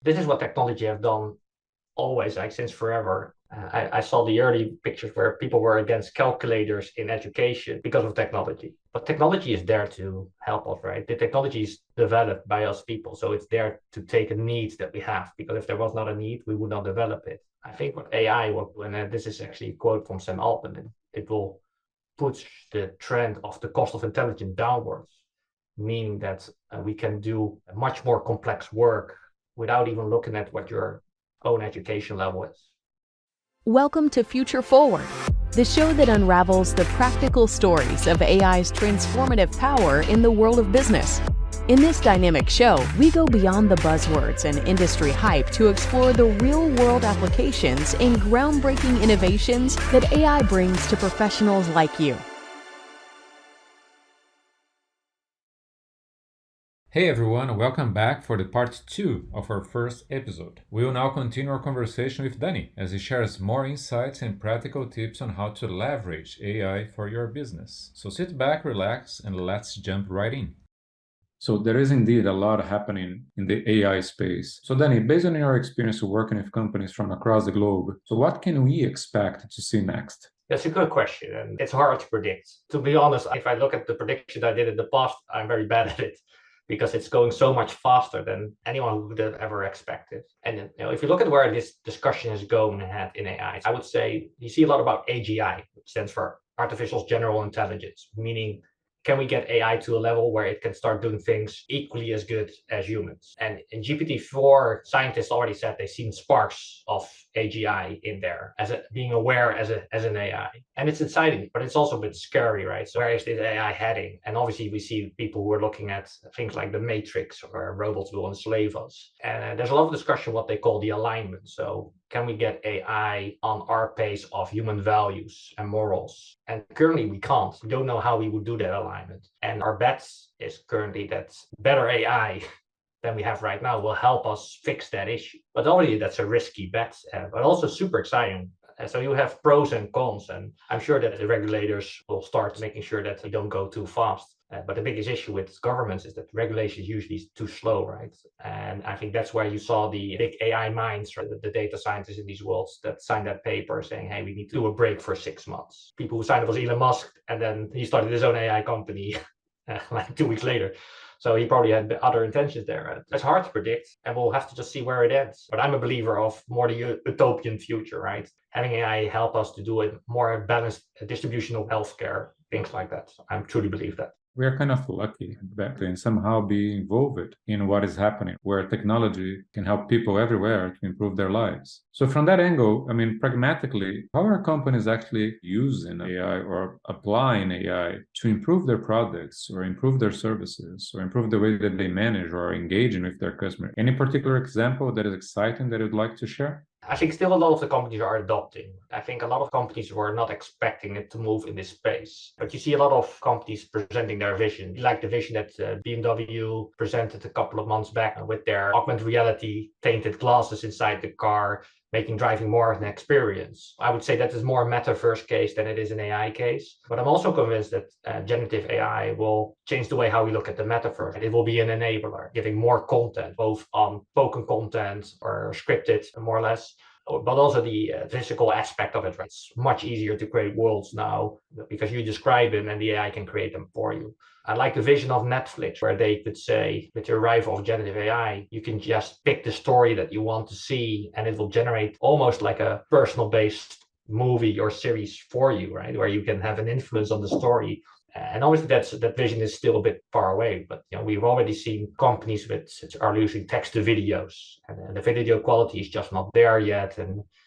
This is what technology have done always, like since forever. I saw the early pictures where people were against calculators in education because of technology. But technology is there to help us, right? The technology is developed by us people. So it's there to take a need that we have, because if there was not a need, we would not develop it. I think what AI will do, and this is actually a quote from Sam Altman, it will push the trend of the cost of intelligence downwards, meaning that we can do much more complex work without even looking at what your own education level is. Welcome to Future Forward, the show that unravels the practical stories of AI's transformative power in the world of business. In this dynamic show, we go beyond the buzzwords and industry hype to explore the real-world applications and groundbreaking innovations that AI brings to professionals like you. Hey everyone, welcome back for the part 2 of our first episode. We will now continue our conversation with Danny as he shares more insights and practical tips on how to leverage AI for your business. So sit back, relax, and let's jump right in. So there is indeed a lot happening in the AI space. So Danny, based on your experience working with companies from across the globe, so what can we expect to see next? That's a good question, and it's hard to predict. To be honest, if I look at the predictions I did in the past, I'm very bad at it because it's going so much faster than anyone would have ever expected. And if you look at where this discussion is going ahead in AI, I would say you see a lot about AGI, which stands for artificial general intelligence, meaning can we get AI to a level where it can start doing things equally as good as humans? And in GPT-4, scientists already said they've seen sparks of AGI in there as being aware as an AI. And it's exciting, but it's also a bit scary, right? So where is this AI heading? And obviously we see people who are looking at things like the Matrix, where robots will enslave us. And there's a lot of discussion what they call the alignment. So can we get AI on our pace of human values and morals? And currently we can't. We don't know how we would do that alignment. And our bet is currently that better AI than we have right now will help us fix that issue. But already that's a risky bet, but also super exciting. So you have pros and cons, and I'm sure that the regulators will start making sure that we don't go too fast. But the biggest issue with governments is that regulation is usually too slow, right? And I think that's where you saw the big AI minds, or the data scientists in these worlds that signed that paper saying, hey, we need to do a break for 6 months. People who signed it was Elon Musk, and then he started his own AI company like 2 weeks later. So he probably had other intentions there. It's hard to predict, and we'll have to just see where it ends. But I'm a believer of more the utopian future, right? Having AI help us to do a more balanced distribution of healthcare, things like that. I truly believe that. We are kind of lucky that and somehow be involved in what is happening, where technology can help people everywhere to improve their lives. So from that angle, I mean, pragmatically, how are companies actually using AI or applying AI to improve their products or improve their services or improve the way that they manage or engaging with their customer? Any particular example that is exciting that you'd like to share? I think still a lot of the companies are adopting. I think a lot of companies were not expecting it to move in this space. But you see a lot of companies presenting their vision, like the vision that BMW presented a couple of months back with their augmented reality tainted glasses inside the car, making driving more of an experience. I would say that is more a metaverse case than it is an AI case. But I'm also convinced that generative AI will change the way how we look at the metaverse. It will be an enabler, giving more content, both on spoken content or scripted, more or less, but also the physical aspect of it. Right? It's much easier to create worlds now because you describe them and the AI can create them for you. I like the vision of Netflix, where they could say, with the arrival of generative AI, you can just pick the story that you want to see, and it will generate almost like a personal based movie or series for you, right? Where you can have an influence on the story. And obviously that vision is still a bit far away, but we've already seen companies which are using text to videos, and the video quality is just not there yet.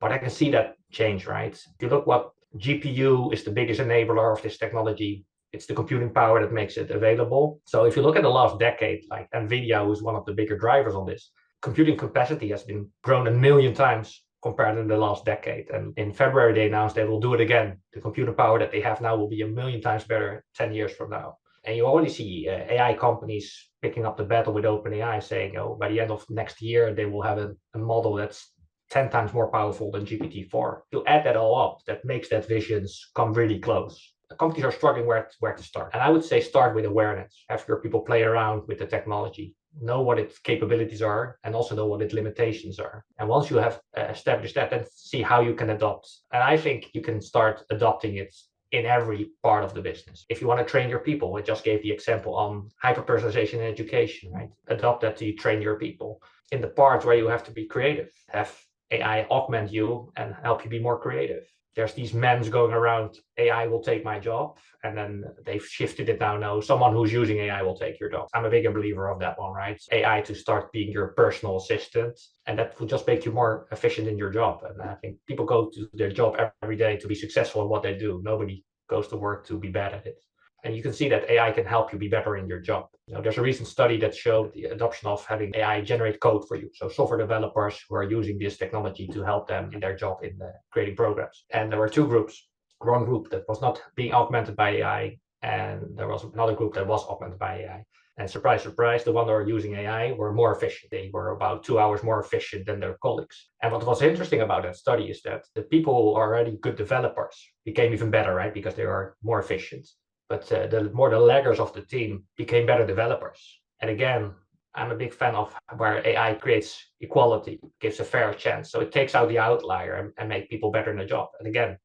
But I can see that change, right? If you look what GPU is the biggest enabler of this technology, it's the computing power that makes it available. So if you look at the last decade, like NVIDIA, who's one of the bigger drivers on this, computing capacity has been grown 1,000,000 times compared to the last decade. And in February, they announced they will do it again. The computer power that they have now will be 1,000,000 times better 10 years from now. And you already see AI companies picking up the battle with OpenAI, saying, by the end of next year, they will have a model that's 10 times more powerful than GPT-4. You add that all up, that makes that visions come really close. Companies are struggling where to start. And I would say start with awareness. Have your people play around with the technology. know what its capabilities are, and also know what its limitations are. And once you have established that, then see how you can adopt. And I think you can start adopting it in every part of the business. If you want to train your people, I just gave the example on hyper-personalization in education, right? Adopt that to train your people. In the parts where you have to be creative, have AI augment you and help you be more creative. There's these memes going around, AI will take my job, and then they've shifted it now. No, someone who's using AI will take your job. I'm a bigger believer of that one, right? AI to start being your personal assistant, and that will just make you more efficient in your job. And I think people go to their job every day to be successful in what they do. Nobody goes to work to be bad at it. And you can see that AI can help you be better in your job. There's a recent study that showed the adoption of having AI generate code for you. So software developers who are using this technology to help them in their job in creating programs. And there were two groups. One group that was not being augmented by AI, and there was another group that was augmented by AI. And surprise, surprise, the one that were using AI were more efficient. They were about 2 hours more efficient than their colleagues. And what was interesting about that study is that the people who are already good developers became even better, right? Because they are more efficient. But the laggers of the team became better developers. And again, I'm a big fan of where AI creates equality, gives a fair chance. So it takes out the outlier and make people better in the job. And again,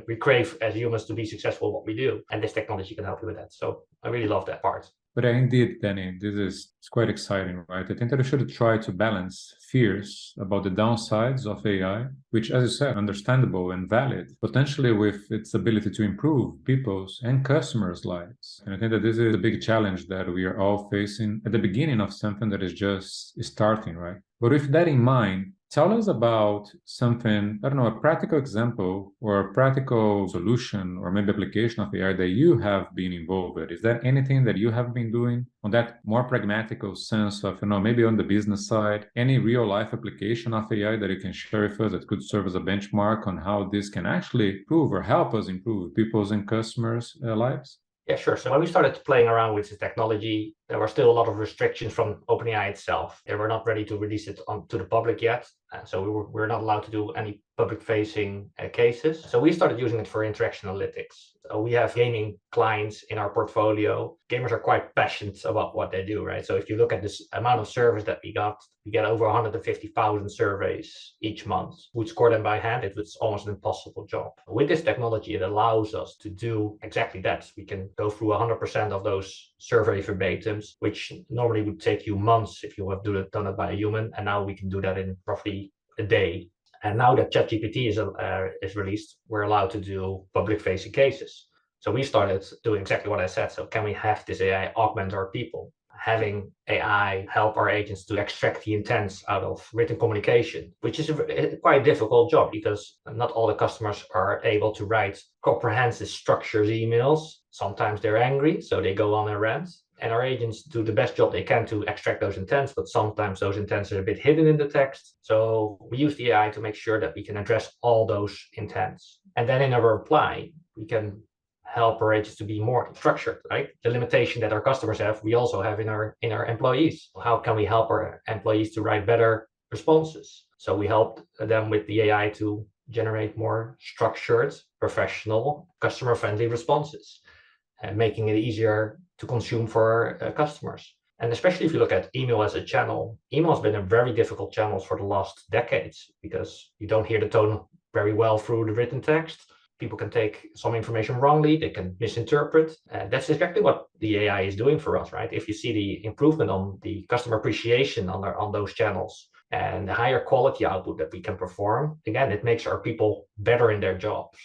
we crave as humans to be successful at what we do. And this technology can help you with that. So I really love that part. But indeed, Danny, this is quite exciting, right? I think that we should try to balance fears about the downsides of AI, which, as you said, understandable and valid, potentially with its ability to improve people's and customers' lives. And I think that this is a big challenge that we are all facing at the beginning of something that is just starting, right? But with that in mind, tell us about something, I don't know, a practical example or a practical solution or maybe application of AI that you have been involved with. Is there anything that you have been doing on that more pragmatical sense of, maybe on the business side, any real life application of AI that you can share with us that could serve as a benchmark on how this can actually improve or help us improve people's and customers' lives? Yeah, sure. So when we started playing around with the technology, there were still a lot of restrictions from OpenAI itself. They were not ready to release it to the public yet. So we were not allowed to do any public-facing cases. So we started using it for interaction analytics. So we have gaming clients in our portfolio. Gamers are quite passionate about what they do, right? So if you look at this amount of surveys that we get over 150,000 surveys each month. We'd score them by hand. It was almost an impossible job. With this technology, it allows us to do exactly that. We can go through 100% of those survey verbatims, which normally would take you months if you have done it by a human. And now we can do that in roughly a day. And now that ChatGPT is released, we're allowed to do public-facing cases. So we started doing exactly what I said. So can we have this AI augment our people? Having AI help our agents to extract the intents out of written communication, which is a quite difficult job because not all the customers are able to write comprehensive structured emails. Sometimes they're angry, so they go on a rant. And our agents do the best job they can to extract those intents, but sometimes those intents are a bit hidden in the text. So we use the AI to make sure that we can address all those intents. And then in a reply, we can help our agents to be more structured, right? The limitation that our customers have, we also have in our employees. How can we help our employees to write better responses? So we help them with the AI to generate more structured, professional, customer-friendly responses, and making it easier to consume for our customers. And especially if you look at email as a channel, email has been a very difficult channel for the last decades because you don't hear the tone very well through the written text. People can take some information wrongly, they can misinterpret. That's exactly what the AI is doing for us, right? If you see the improvement on the customer appreciation on those channels and the higher quality output that we can perform, again, it makes our people better in their jobs.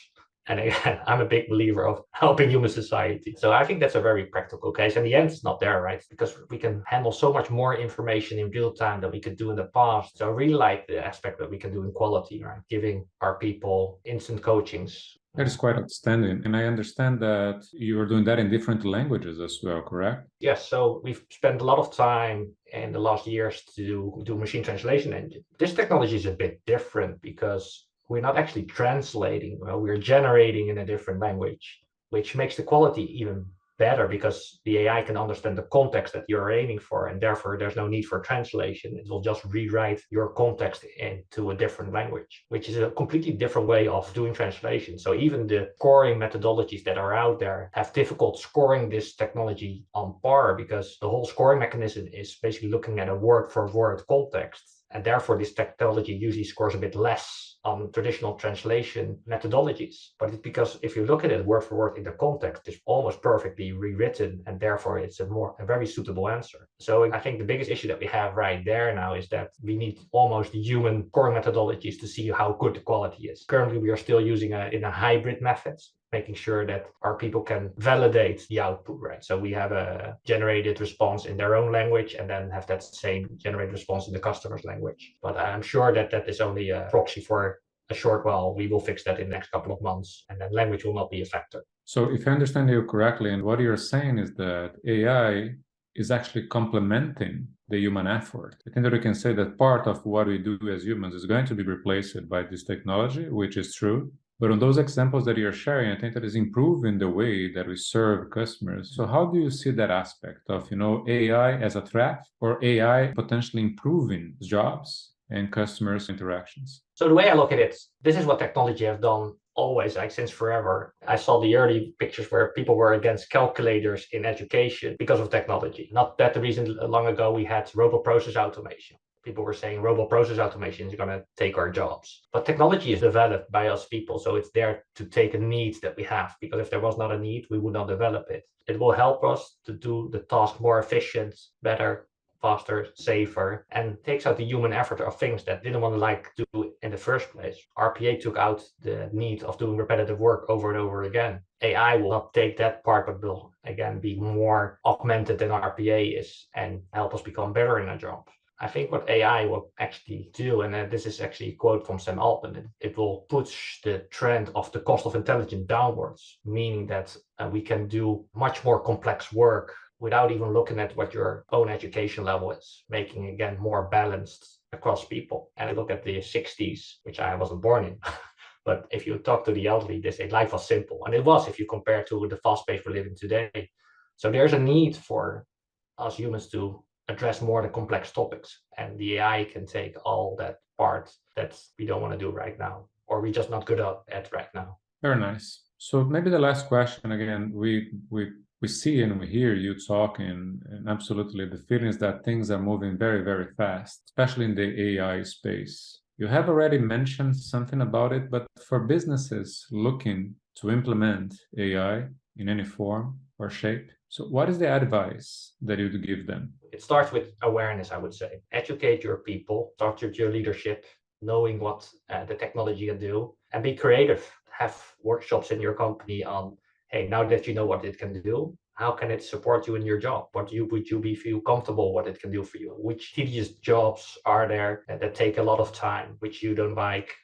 And again, I'm a big believer of helping human society. So I think that's a very practical case. And the end is not there, right? Because we can handle so much more information in real time than we could do in the past. So I really like the aspect that we can do in quality, right? Giving our people instant coachings. That is quite outstanding. And I understand that you are doing that in different languages as well, correct? Yes. So we've spent a lot of time in the last years to do machine translation engine. This technology is a bit different because we're not actually translating, well, we're generating in a different language, which makes the quality even better because the AI can understand the context that you're aiming for, and therefore there's no need for translation. It will just rewrite your context into a different language, which is a completely different way of doing translation. So even the scoring methodologies that are out there have difficult scoring this technology on par, because the whole scoring mechanism is basically looking at a word for word context. And therefore, this technology usually scores a bit less on traditional translation methodologies. But it's because if you look at it word for word in the context, it's almost perfectly rewritten, and therefore it's a very suitable answer. So I think the biggest issue that we have right there now is that we need almost human scoring methodologies to see how good the quality is. Currently, we are still using in a hybrid method, making sure that our people can validate the output, right? So we have a generated response in their own language and then have that same generated response in the customer's language. But I'm sure that that is only a proxy for a short while. We will fix that in the next couple of months, and then language will not be a factor. So if I understand you correctly, and what you're saying is that AI is actually complementing the human effort. I think that we can say that part of what we do as humans is going to be replaced by this technology, which is true. But on those examples that you're sharing, I think that is improving the way that we serve customers. So how do you see that aspect of, AI as a threat, or AI potentially improving jobs and customers' interactions? So the way I look at it, this is what technology has done always, like since forever. I saw the early pictures where people were against calculators in education because of technology. Not that the reason long ago we had robot process automation. People were saying robot process automation is going to take our jobs. But technology is developed by us people, so it's there to take a need that we have, because if there was not a need, we would not develop it. It will help us to do the task more efficient, better, faster, safer, and takes out the human effort of things that didn't want to like do in the first place. RPA took out the need of doing repetitive work over and over again. AI will not take that part, but will again be more augmented than RPA is and help us become better in our job. I think what AI will actually do, and this is actually a quote from Sam Altman, it will push the trend of the cost of intelligence downwards, meaning that we can do much more complex work without even looking at what your own education level is, making again more balanced across people. And I look at the 60s, which I wasn't born in. But if you talk to the elderly, they say life was simple. And it was, if you compare to the fast pace we're living today. So there's a need for us humans to address more the complex topics. And the AI can take all that part that we don't want to do right now, or we're just not good at right now. Very nice. So maybe the last question again, we see and we hear you talking, and absolutely the feeling is that things are moving very, very fast, especially in the AI space. You have already mentioned something about it, but for businesses looking to implement AI in any form or shape, so what is the advice that you would give them? It starts with awareness, I would say. Educate your people, start with your leadership, knowing what the technology can do, and be creative. Have workshops in your company on, hey, now that you know what it can do, how can it support you in your job? Would you feel comfortable what it can do for you? Which tedious jobs are there that take a lot of time, which you don't like,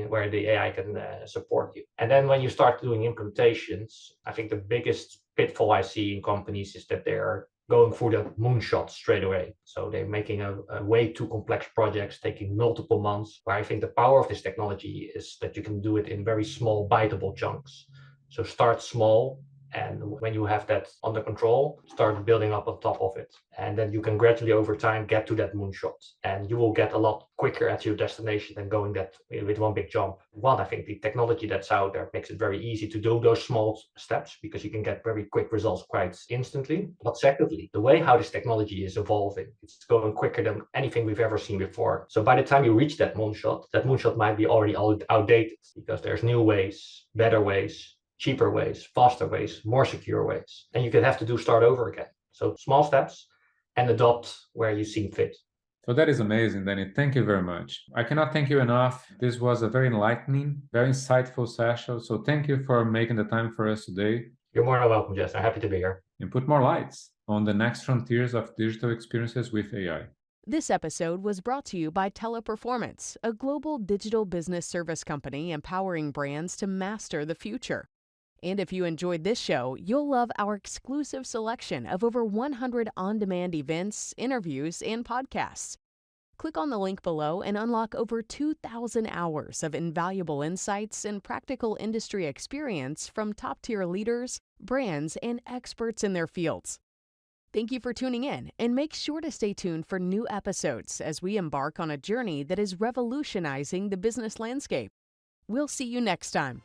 where the AI can support you? And then when you start doing implementations, I think the biggest pitfall I see in companies is that they're going for the moonshot straight away. So they're making a way too complex projects, taking multiple months, where I think the power of this technology is that you can do it in very small, biteable chunks. So start small, and when you have that under control, start building up on top of it. And then you can gradually over time get to that moonshot. And you will get a lot quicker at your destination than going that with one big jump. One, I think the technology that's out there makes it very easy to do those small steps, because you can get very quick results quite instantly. But secondly, the way how this technology is evolving, it's going quicker than anything we've ever seen before. So by the time you reach that moonshot might be already outdated, because there's new ways, better ways, cheaper ways, faster ways, more secure ways. And you could have to start over again. So small steps and adopt where you seem fit. So that is amazing, Danny. Thank you very much. I cannot thank you enough. This was a very enlightening, very insightful session. So thank you for making the time for us today. You're more than welcome, Jess. I'm happy to be here. And put more lights on the next frontiers of digital experiences with AI. This episode was brought to you by Teleperformance, a global digital business service company empowering brands to master the future. And if you enjoyed this show, you'll love our exclusive selection of over 100 on-demand events, interviews, and podcasts. Click on the link below and unlock over 2,000 hours of invaluable insights and practical industry experience from top-tier leaders, brands, and experts in their fields. Thank you for tuning in, and make sure to stay tuned for new episodes as we embark on a journey that is revolutionizing the business landscape. We'll see you next time.